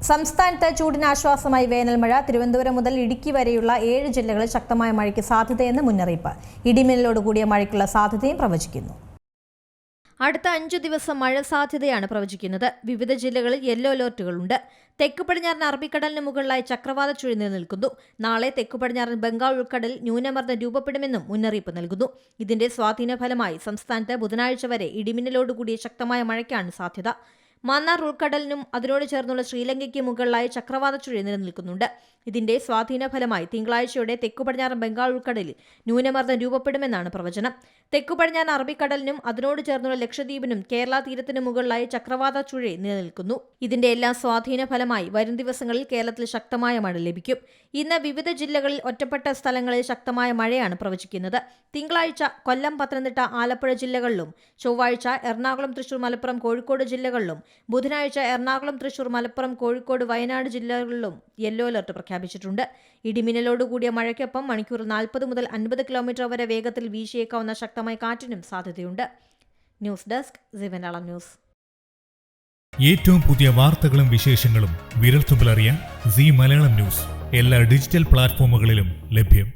സംസ്ഥാനത്ത് ചൂടിന് ആശ്വാസമായി വേനൽമഴ. തിരുവനന്തപുരം മുതൽ ഇടുക്കി വരെയുള്ള 7 ജില്ലകളിൽ ശക്തമായ മഴയ്ക്ക് സാധ്യതയെന്ന് മുന്നറിയിപ്പ്. ഇടിമിന്നലോടുകൂടിയ മഴയ്ക്കുള്ള സാധ്യതയും പ്രവചിക്കുന്നു. അടുത്ത 5 ദിവസം മഴ സാധ്യതയാണ് പ്രവചിക്കുന്നത്. വിവിധ ജില്ലകളിൽ യെല്ലോ അലർട്ടുകളുണ്ട്. തെക്ക് പടിഞ്ഞാറൻ അറബിക്കടലിന് മുകളിലായി ചക്രവാത ചുഴി നിലനിൽക്കുന്നു. നാളെ തെക്ക് പടിഞ്ഞാറൻ ബംഗാൾ ഉൾക്കടലിൽ ന്യൂനമർദ്ദം രൂപപ്പെടുമെന്നും മുന്നറിയിപ്പ് നൽകുന്നു. ഇതിന്റെ സ്വാധീന ഫലമായി സംസ്ഥാനത്ത് ബുധനാഴ്ച വരെ ഇടിമിന്നലോടുകൂടിയ ശക്തമായ മഴയ്ക്കാണ് സാധ്യത. മന്നാർ ഉൾക്കടലിനും അതിനോട് ചേർന്നുള്ള ശ്രീലങ്കയ്ക്ക് മുകളിലായി ചക്രവാത ചുഴി നിലനിൽക്കുന്നുണ്ട്. ഇതിന്റെ സ്വാധീന ഫലമായി തിങ്കളാഴ്ചയോടെ തെക്കു പടിഞ്ഞാറൻ ബംഗാൾ ഉൾക്കടലിൽ ന്യൂനമർദ്ദം രൂപപ്പെടുമെന്നാണ് പ്രവചനം. തെക്കു പടിഞ്ഞാറൻ അറബിക്കടലിനും അതിനോട് ചേർന്നുള്ള ലക്ഷദ്വീപിനും കേരള തീരത്തിന് മുകളിലായി ചക്രവാത ചുഴി നിലനിൽക്കുന്നു. ഇതിന്റെ എല്ലാം സ്വാധീന ഫലമായി വരും ദിവസങ്ങളിൽ കേരളത്തിൽ ശക്തമായ മഴ ലഭിക്കും. ഇന്ന് വിവിധ ജില്ലകളിൽ ഒറ്റപ്പെട്ട സ്ഥലങ്ങളിൽ ശക്തമായ മഴയാണ് പ്രവചിക്കുന്നത്. തിങ്കളാഴ്ച കൊല്ലം, പത്തനംതിട്ട, ആലപ്പുഴ ജില്ലകളിലും ചൊവ്വാഴ്ച എറണാകുളം, തൃശൂർ, മലപ്പുറം, കോഴിക്കോട് ജില്ലകളിലും ബുധനാഴ്ച എറണാകുളം, തൃശൂർ, മലപ്പുറം, കോഴിക്കോട്, വയനാട് ജില്ലകളിലും യെല്ലോ അലർട്ട് പ്രഖ്യാപിച്ചിട്ടുണ്ട്. ഇടിമിന്നലോടുകൂടിയ മഴയ്ക്കൊപ്പം മണിക്കൂറിൽ 40 മുതൽ 50 കിലോമീറ്റർ വരെ വേഗത്തിൽ വീശിയേക്കാവുന്ന ശക്തമായ കാറ്റിനും സാധ്യതയുണ്ട്. News desk C Malayalam news. ഏറ്റവും പുതിയ വാർത്തകളും വിശേഷങ്ങളും വിരൽത്തുമ്പിലറിയാൻ സി മലയാളം ന്യൂസ് എല്ലാ ഡിജിറ്റൽ പ്ലാറ്റ്ഫോമുകളിലും ലഭ്യം.